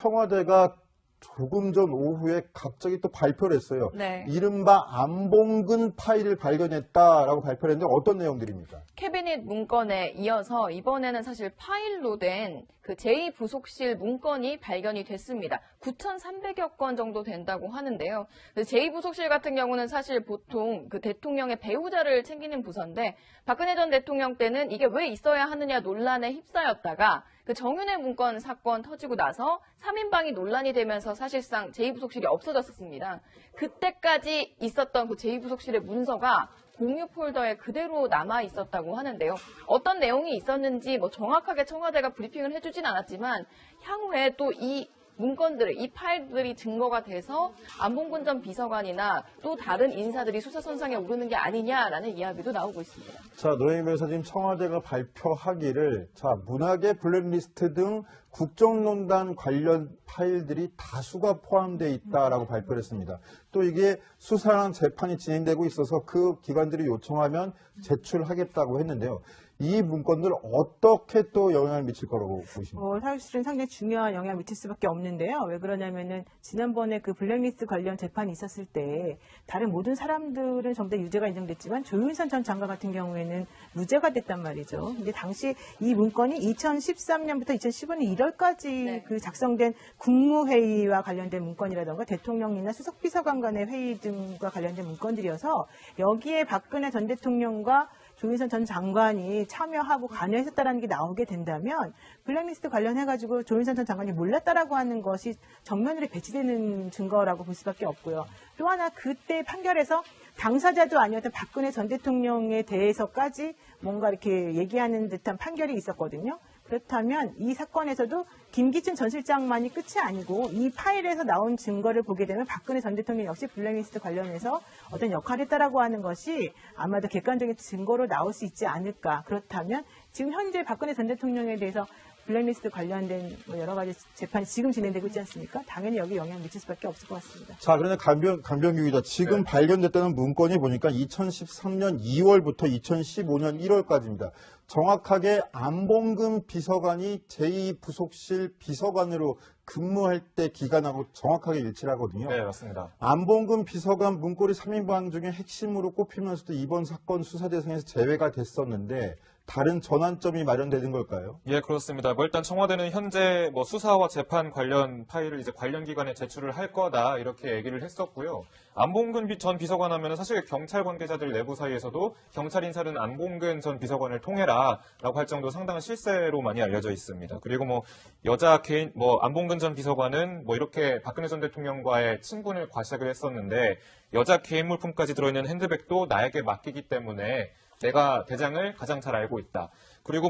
청와대가 조금 전 오후에 갑자기 또 발표를 했어요. 네. 이른바 안봉근 파일을 발견했다라고 발표를 했는데 어떤 내용들입니까? 캐비닛 문건에 이어서 이번에는 사실 파일로 된 그 제2부속실 문건이 발견이 됐습니다. 9,300여 건 정도 된다고 하는데요. 제2부속실 같은 경우는 사실 보통 그 대통령의 배우자를 챙기는 부서인데 박근혜 전 대통령 때는 이게 왜 있어야 하느냐 논란에 휩싸였다가 그 정윤회 문건 사건 터지고 나서 3인방이 논란이 되면서 사실상 제2부속실이 없어졌었습니다. 그때까지 있었던 그 제2부속실의 문서가 공유 폴더에 그대로 남아 있었다고 하는데요. 어떤 내용이 있었는지 뭐 정확하게 청와대가 브리핑을 해주진 않았지만 향후에 또 이 문건들, 이 파일들이 증거가 돼서 안봉근 전 비서관이나 또 다른 인사들이 수사선상에 오르는 게 아니냐라는 이야기도 나오고 있습니다. 자, 노영희 변호사 지금 청와대가 발표하기를 문학의 블랙리스트 등 국정농단 관련 파일들이 다수가 포함되어 있다라고 발표를 했습니다. 또 이게 수사랑 재판이 진행되고 있어서 그 기관들이 요청하면 제출하겠다고 했는데요. 이 문건들 어떻게 또 영향을 미칠 거라고 보십니까? 사실은 상당히 중요한 영향을 미칠 수밖에 없는데요. 왜 그러냐면은 지난번에 그 블랙리스트 관련 재판이 있었을 때 다른 모든 사람들은 전부 다 유죄가 인정됐지만 조윤선 전 장관 같은 경우에는 무죄가 됐단 말이죠. 근데 당시 이 문건이 2013년부터 2015년 1월까지 그 작성된 국무회의와 관련된 문건이라던가 대통령이나 수석비서관 간의 회의 등과 관련된 문건들이어서 여기에 박근혜 전 대통령과 조윤선 전 장관이 참여하고 관여했었다는 게 나오게 된다면 블랙리스트 관련해가지고 조윤선 전 장관이 몰랐다라고 하는 것이 정면으로 배치되는 증거라고 볼 수밖에 없고요. 또 하나 그때 판결에서 당사자도 아니었던 박근혜 전 대통령에 대해서까지 뭔가 이렇게 얘기하는 듯한 판결이 있었거든요. 그렇다면 이 사건에서도 김기춘 전 실장만이 끝이 아니고 이 파일에서 나온 증거를 보게 되면 박근혜 전 대통령 역시 블랙리스트 관련해서 어떤 역할을 했다라고 하는 것이 아마도 객관적인 증거로 나올 수 있지 않을까. 그렇다면 지금 현재 박근혜 전 대통령에 대해서 블랙리스트 관련된 여러 가지 재판이 지금 진행되고 있지 않습니까? 당연히 여기 영향을 미칠 수밖에 없을 것 같습니다. 자, 그런데 강병규 기자, 지금 발견됐다는 문건이 보니까 2013년 2월부터 2015년 1월까지입니다. 정확하게 안봉근 비서관이 제2부속실 비서관으로 근무할 때 기간하고 정확하게 일치를 하거든요. 네, 맞습니다. 안봉근 비서관 문고리 3인방 중에 핵심으로 꼽히면서도 이번 사건 수사 대상에서 제외가 됐었는데 다른 전환점이 마련되는 걸까요? 예, 그렇습니다. 일단 청와대는 현재 수사와 재판 관련 파일을 이제 관련 기관에 제출을 할 거다 이렇게 얘기를 했었고요. 안봉근 전 비서관 하면은 사실 경찰 관계자들 내부 사이에서도 경찰 인사는 안봉근 전 비서관을 통해라라고 할 정도로 상당한 실세로 많이 알려져 있습니다. 그리고 여자 개인 안봉근 전 비서관은 이렇게 박근혜 전 대통령과의 친분을 과시하기로 했었는데 여자 개인 물품까지 들어있는 핸드백도 나에게 맡기기 때문에 내가 대장을 가장 잘 알고 있다. 그리고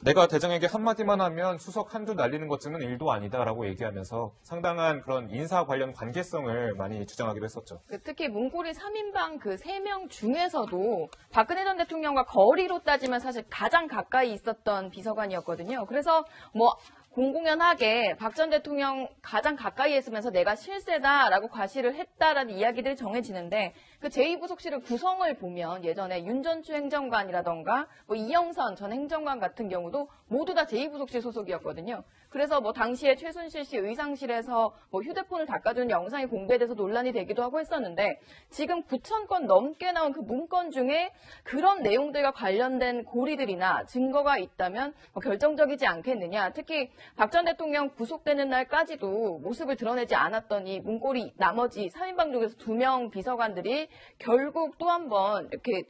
내가 대장에게 한마디만 하면 수석 한두 날리는 것쯤은 일도 아니다라고 얘기하면서 상당한 그런 인사 관련 관계성을 많이 주장하기도 했었죠. 특히 문고리 3인방 그 3명 중에서도 박근혜 전 대통령과 거리로 따지면 사실 가장 가까이 있었던 비서관이었거든요. 그래서 공공연하게 박 전 대통령 가장 가까이 있으면서 내가 실세다라고 과시를 했다라는 이야기들이 정해지는데 그 제2부속실의 구성을 보면 예전에 윤 전추 행정관이라던가 이영선 전 행정관 같은 경우도 모두 다 제2부속실 소속이었거든요. 그래서 당시에 최순실 씨 의상실에서 휴대폰을 닦아주는 영상이 공개돼서 논란이 되기도 하고 했었는데 지금 9,000건 넘게 나온 그 문건 중에 그런 내용들과 관련된 고리들이나 증거가 있다면 결정적이지 않겠느냐. 특히 박 전 대통령 구속되는 날까지도 모습을 드러내지 않았던 이 문고리 나머지 3인방 중에서 2명 비서관들이 결국 또 한 번 이렇게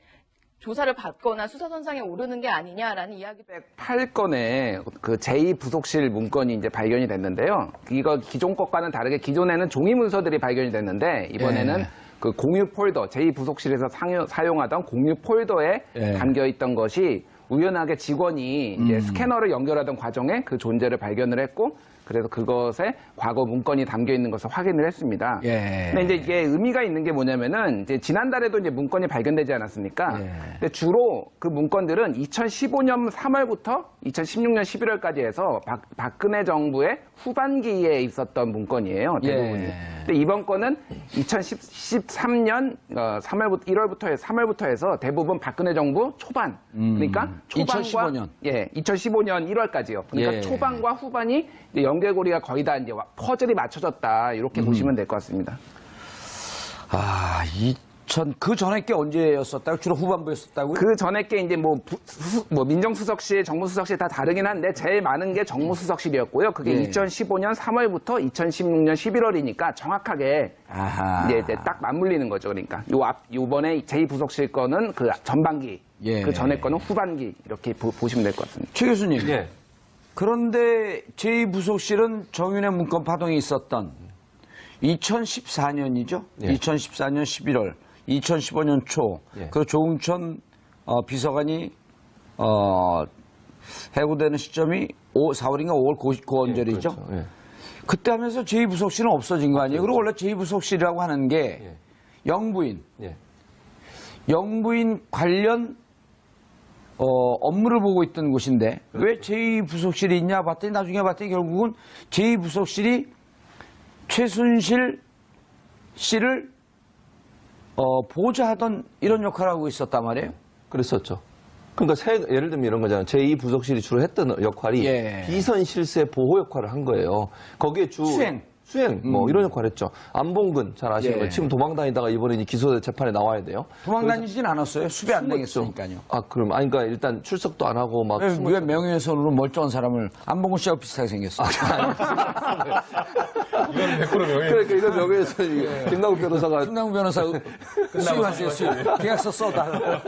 조사를 받거나 수사선상에 오르는 게 아니냐라는 이야기도 8건의 그 제2부속실 문건이 이제 발견이 됐는데요. 이거 기존 것과는 다르게 기존에는 종이 문서들이 발견이 됐는데 이번에는 그 공유 폴더, 제2부속실에서 사용하던 공유 폴더에 담겨 있던 것이 우연하게 직원이 이제 스캐너를 연결하던 과정에 그 존재를 발견을 했고 그래서 그것에 과거 문건이 담겨 있는 것을 확인을 했습니다. 근데 이제 이게 의미가 있는 게 뭐냐면은 이제 지난달에도 이제 문건이 발견되지 않았습니까? 근데 주로 그 문건들은 2015년 3월부터 2016년 11월까지 해서 박근혜 정부의 후반기에 있었던 문건이에요. 대부분이. 근데 이번 건은 2013년 3월부터 해서 대부분 박근혜 정부 초반, 그러니까 초반과 2015년. 예, 2015년 1월까지요. 그러니까 예. 초반과 후반이 이제 연결고리가 거의 다 이제 퍼즐이 맞춰졌다 이렇게 보시면 될 것 같습니다. 아, 그 전에 게 언제였었다고? 주로 후반부였었다고요? 그 전에 게 이제 뭐 민정수석실, 정무수석실 다 다르긴 한데 제일 많은 게 정무수석실이었고요. 그게 예. 2015년 3월부터 2016년 11월이니까 정확하게 아하. 이제 딱 맞물리는 거죠. 그러니까 요번에 제2부속실 거는 그 전반기, 예. 그 전에 거는 후반기 이렇게 보시면 될 것 같습니다. 최 교수님. 예. 그런데 제2부속실은 정윤회 문건 파동이 있었던 2014년이죠. 예. 2014년 11월, 2015년 초. 예. 그 조응천 비서관이 해고되는 시점이 4월인가 5월 고언절이죠. 그렇죠. 예. 그때 하면서 제2부속실은 없어진 거 아니에요? 그리고 원래 제2부속실이라고 하는 게 예. 영부인, 예. 영부인 관련 업무를 보고 있던 곳인데 왜 제2부속실이 있냐 봤더니 나중에 봤더니 결국은 제2부속실이 최순실 씨를 보좌하던 이런 역할을 하고 있었단 말이에요. 그랬었죠. 그러니까 예를 들면 이런 거잖아요. 제2부속실이 주로 했던 역할이 예. 비선 실세 보호 역할을 한 거예요. 거기에 수행 뭐 이런 역할을 했죠. 안봉근 잘 아시는 예. 거예요. 지금 도망 다니다가 이번에 이제 기소 재판에 나와야 돼요. 도망 다니진 않았어요. 수배 안 당했으니까요. 아, 그럼 그러니까 일단 출석도 안 하고 막 왜 명예훼손으로 멀쩡한 사람을 안봉근 씨하고 비슷하게 생겼어? 이건 100% 명예. 그러니까 이거 명예훼손 김남국 변호사가 김남국 변호사 수임하세요. 수임. 계약서 써달라.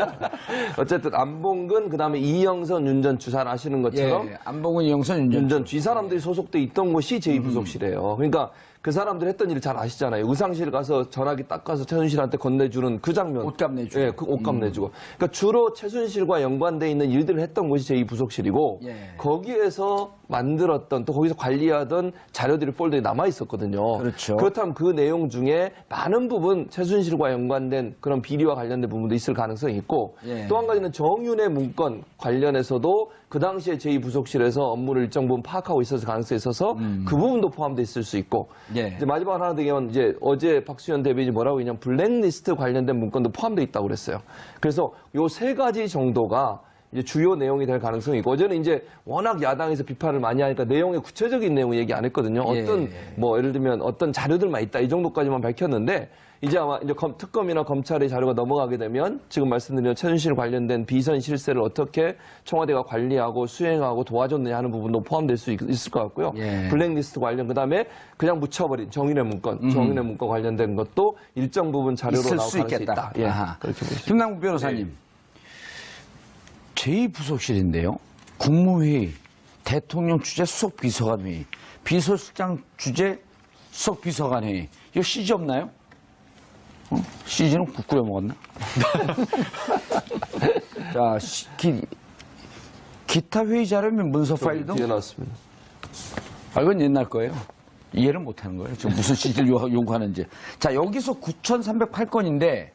어쨌든 안봉근 그다음에 이영선 윤전추 잘 아시는 것처럼 예, 안봉근, 이영선, 윤전추 이 사람들이 소속돼 있던 곳이 제2부속실이에요. 그러니까 그 사람들 했던 일을 잘 아시잖아요. 의상실 가서 전화기 딱 가서 최순실한테 건네주는 그 장면. 옷값 내주고. 예, 그 옷값 내주고. 그러니까 주로 최순실과 연관돼 있는 일들을 했던 곳이 제2부속실이고 예. 거기에서 만들었던 또 거기서 관리하던 자료들이 폴더에 남아 있었거든요. 그렇죠. 그렇다면 그 내용 중에 많은 부분 최순실과 연관된 그런 비리와 관련된 부분도 있을 가능성이 있고 예. 또 한 가지는 정윤의 문건 관련해서도 그 당시에 제2부속실에서 업무를 일정 부분 파악하고 있었을 가능성이 있어서 그 부분도 포함되어 있을 수 있고 예. 이제 마지막으로 하나 더 얘기하면 이제 어제 박수현 대변인이 뭐라고 했냐면 블랙리스트 관련된 문건도 포함되어 있다고 그랬어요. 그래서 요 세 가지 정도가 이제 주요 내용이 될 가능성이 있고 어제는 이제 워낙 야당에서 비판을 많이 하니까 내용의 구체적인 내용 얘기 안 했거든요. 어떤 뭐 예를 들면 어떤 자료들만 있다 이 정도까지만 밝혔는데 이제 아마 이제 특검이나 검찰의 자료가 넘어가게 되면 지금 말씀드린 최순실 관련된 비선 실세를 어떻게 청와대가 관리하고 수행하고 도와줬느냐 하는 부분도 포함될 수 있을 것 같고요. 예. 블랙리스트 관련 그다음에 그냥 묻혀버린 정윤의 문건 관련된 것도 일정 부분 자료로 있을 나올 수 가능성이 있겠다. 있다. 예, 아하. 그렇게 보시죠. 김남국 변호사님. 제2부속실인데요. 국무회의, 대통령 주재 수석비서관회의, 비서실장 주재 수석비서관회의. 이거 CG 없나요? CG는 국 끓여 먹었나? 자, 기타 회의 자료면 문서 파일도? 뒤에 나왔습니다. 아, 이건 옛날 거예요. 이해를 못하는 거예요. 지금 무슨 CG를 요구하는지. 자, 여기서 9,308건인데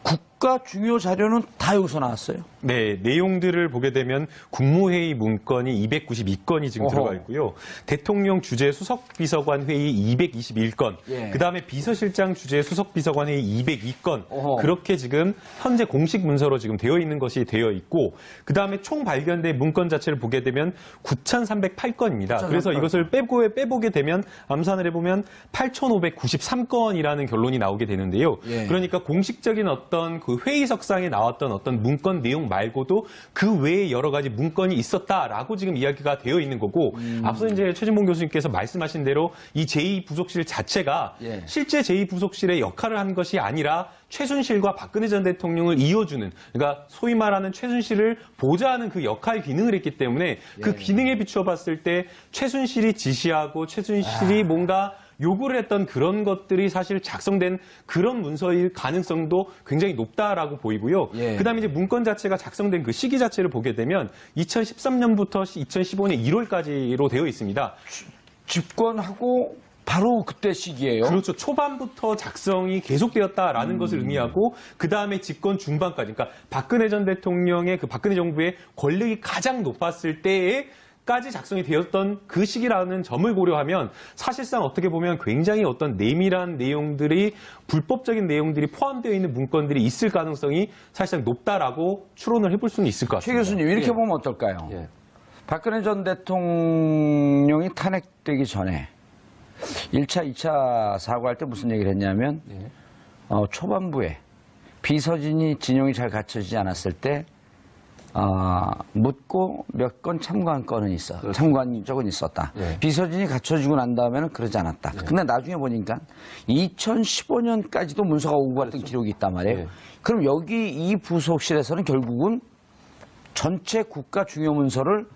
국가 중요 자료는 다 여기서 나왔어요. 네, 내용들을 보게 되면 국무회의 문건이 292건이 지금 어허. 들어가 있고요. 대통령 주재 수석비서관 회의 221건, 예. 그다음에 비서실장 주재 수석비서관 회의 202건, 어허. 그렇게 지금 현재 공식 문서로 지금 되어 있는 것이 되어 있고, 그다음에 총 발견된 문건 자체를 보게 되면 9,308건입니다. 그래서 이것을 빼보게 되면 암산을 해보면 8,593건이라는 결론이 나오게 되는데요. 예. 그러니까 공식적인 어떤 그 회의석상에 나왔던 어떤 문건 내용 말고도 그 외에 여러 가지 문건이 있었다라고 지금 이야기가 되어 있는 거고 앞서 이제 최진봉 교수님께서 말씀하신 대로 이 제2부속실 자체가 예. 실제 제2부속실의 역할을 한 것이 아니라 최순실과 박근혜 전 대통령을 이어주는 그러니까 소위 말하는 최순실을 보좌하는 그 역할 기능을 했기 때문에 그 기능에 비추어 봤을 때 최순실이 지시하고 최순실이 뭔가 요구를 했던 그런 것들이 사실 작성된 그런 문서일 가능성도 굉장히 높다라고 보이고요. 예. 그다음에 이제 문건 자체가 작성된 그 시기 자체를 보게 되면 2013년부터 2015년 1월까지로 되어 있습니다. 집권하고 바로 그때 시기예요. 그렇죠. 초반부터 작성이 계속되었다라는 것을 의미하고 그 다음에 집권 중반까지, 그러니까 박근혜 전 대통령의 그 박근혜 정부의 권력이 가장 높았을 때에 까지 작성이 되었던 그 시기라는 점을 고려하면 사실상 어떻게 보면 굉장히 어떤 내밀한 내용들이 불법적인 내용들이 포함되어 있는 문건들이 있을 가능성이 사실상 높다라고 추론을 해볼 수는 있을 것 최 같습니다. 교수님 이렇게 보면 어떨까요? 예. 박근혜 전 대통령이 탄핵되기 전에 1차, 2차 사과할 때 무슨 얘기를 했냐면 초반부에 비서진이 진용이 잘 갖춰지지 않았을 때 묻고 몇 건 참고한 건은 참고한 적은 있었다. 비서진이 갖춰지고 난 다음에는 그러지 않았다. 근데 나중에 보니까 2015년까지도 문서가 오고 갔던 기록이 있단 말이에요. 그럼 여기 이 부속실에서는 결국은 전체 국가 중요 문서를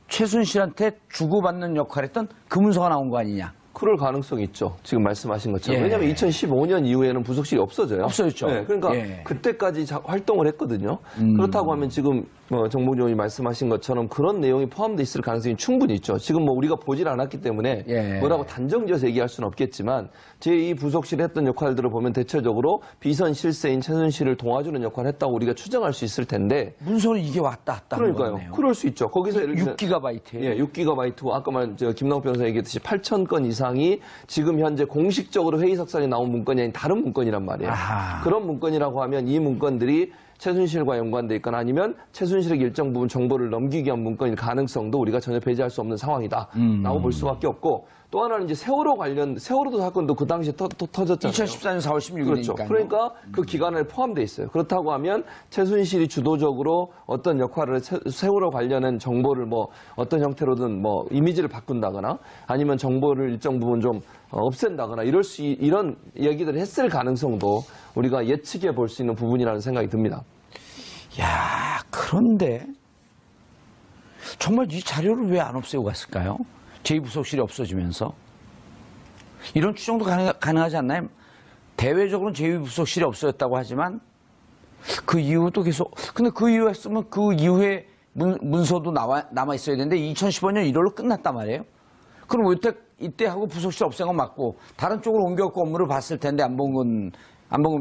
최순실한테 주고받는 역할을 했던 그 문서가 나온 거 아니냐. 그럴 가능성이 있죠. 지금 말씀하신 것처럼. 예. 왜냐하면 2015년 이후에는 부속실이 없어져요. 없어졌죠. 네, 그러니까 예. 그때까지 활동을 했거든요. 그렇다고 하면 지금 정봉주 의원이 말씀하신 것처럼 그런 내용이 포함되어 있을 가능성이 충분히 있죠. 지금 뭐 우리가 보질 않았기 때문에 예. 뭐라고 단정지어서 얘기할 수는 없겠지만 제2 부속실이 했던 역할들을 보면 대체적으로 비선 실세인 최순실을 도와주는 역할을 했다고 우리가 추정할 수 있을 텐데 문서는 이게 왔다 갔다 하는 그러니까요. 거네요. 그럴 수 있죠. 거기서 예를 들면 6기가바이트예요. 예, 6기가바이트. 아까 김남욱 변호사 얘기했듯이 8,000건 이상이 지금 현재 공식적으로 회의석상에 나온 문건이 아닌 다른 문건이란 말이에요. 아하. 그런 문건이라고 하면 이 문건들이 최순실과 연관돼 있거나 아니면 최순실에게 일정 부분 정보를 넘기기 위한 문건일 가능성도 우리가 전혀 배제할 수 없는 상황이다. 라고 볼 수밖에 없고 또 하나는 이제 세월호도 사건도 그 당시에 터졌잖아요. 2014년 4월 16일이니까요. 그렇죠. 그러니까 그 기간에 포함되어 있어요. 그렇다고 하면 최순실이 주도적으로 어떤 역할을 세월호 관련한 정보를 뭐 어떤 형태로든 뭐 이미지를 바꾼다거나 아니면 정보를 일정 부분 좀 없앤다거나 이런 얘기들을 했을 가능성도 우리가 예측해 볼 수 있는 부분이라는 생각이 듭니다. 야, 그런데 정말 이 자료를 왜 안 없애고 갔을까요? 제2부속실이 없어지면서. 이런 추정도 가능하지 않나요? 대외적으로는 제2부속실이 없어졌다고 하지만 그 이후도 계속, 근데 그 이후에 했으면 그 이후에 문서도 남아 있어야 되는데 2015년 1월로 끝났단 말이에요. 그럼 이때 하고 부속실 없앤 건 맞고 다른 쪽으로 옮겨갖고 업무를 봤을 텐데 안봉근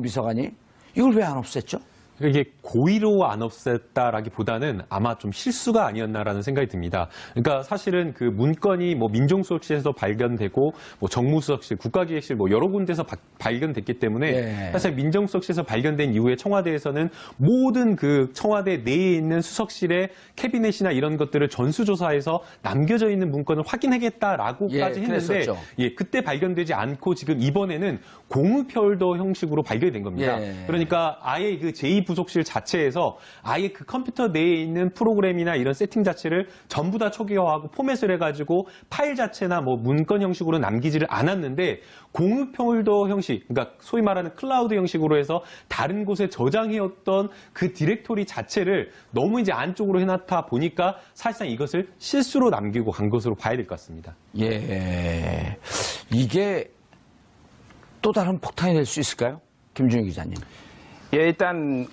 비서관이 이걸 왜 안 없앴죠? 이게 고의로 안 없앴다라기보다는 아마 좀 실수가 아니었나라는 생각이 듭니다. 그러니까 사실은 그 문건이 뭐 민정수석실에서 발견되고 뭐 정무수석실, 국가기획실 뭐 여러 군데서 발견됐기 때문에 예. 사실 민정수석실에서 발견된 이후에 청와대에서는 모든 그 청와대 내에 있는 수석실의 캐비넷이나 이런 것들을 전수조사해서 남겨져 있는 문건을 확인하겠다라고까지 예, 했는데 그랬었죠. 예, 그때 발견되지 않고 지금 이번에는 공무별도 형식으로 발견이 된 겁니다. 예. 그러니까 아예 그 제2부속실 자체에서 아예 그 컴퓨터 내에 있는 프로그램이나 이런 세팅 자체를 전부 다 초기화하고 포맷을 해가지고 파일 자체나 뭐 문건 형식으로 남기지를 않았는데 공유 폴더 형식, 그러니까 소위 말하는 클라우드 형식으로 해서 다른 곳에 저장해왔던 그 디렉토리 자체를 너무 이제 안쪽으로 해놨다 보니까 사실상 이것을 실수로 남기고 간 것으로 봐야 될 것 같습니다. 예. 이게 또 다른 폭탄이 될 수 있을까요? 김준일 기자님. 예, 일단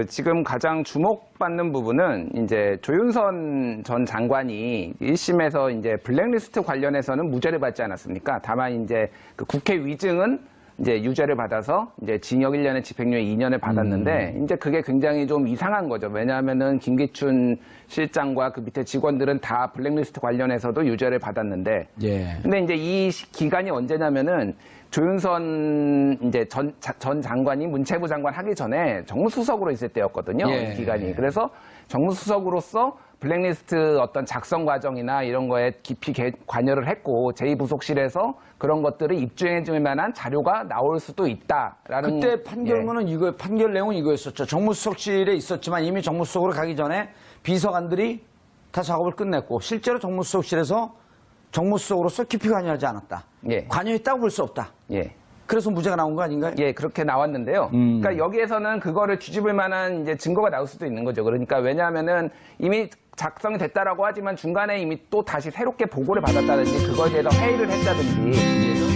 지금 가장 주목받는 부분은 이제 조윤선 전 장관이 1심에서 이제 블랙리스트 관련해서는 무죄를 받지 않았습니까? 다만 이제 그 국회 위증은 이제 유죄를 받아서 이제 징역 1년에 집행유예 2년을 받았는데 이제 그게 굉장히 좀 이상한 거죠. 왜냐하면은 김기춘 실장과 그 밑에 직원들은 다 블랙리스트 관련해서도 유죄를 받았는데 예. 근데 이제 이 기간이 언제냐면은 조윤선 이제 전 장관이 문체부 장관 하기 전에 정무수석으로 있을 때였거든요. 예. 이 기간이. 그래서 정무수석으로서 블랙리스트 어떤 작성 과정이나 이런 거에 깊이 관여를 했고 제2부속실에서 그런 것들을 입증해 줄 만한 자료가 나올 수도 있다라는. 그때 판결문은 판결 내용은 이거였었죠. 정무수석실에 있었지만 이미 정무수석으로 가기 전에 비서관들이 다 작업을 끝냈고 실제로 정무수석실에서 정무수석으로서 깊이 관여하지 않았다. 예. 관여했다고 볼 수 없다. 예. 그래서 무죄가 나온 거 아닌가요? 예, 그렇게 나왔는데요. 그러니까 여기에서는 그거를 뒤집을 만한 이제 증거가 나올 수도 있는 거죠. 그러니까 왜냐하면은 이미 작성이 됐다라고 하지만 중간에 이미 또 다시 새롭게 보고를 받았다든지 그거에 대해서 회의를 했다든지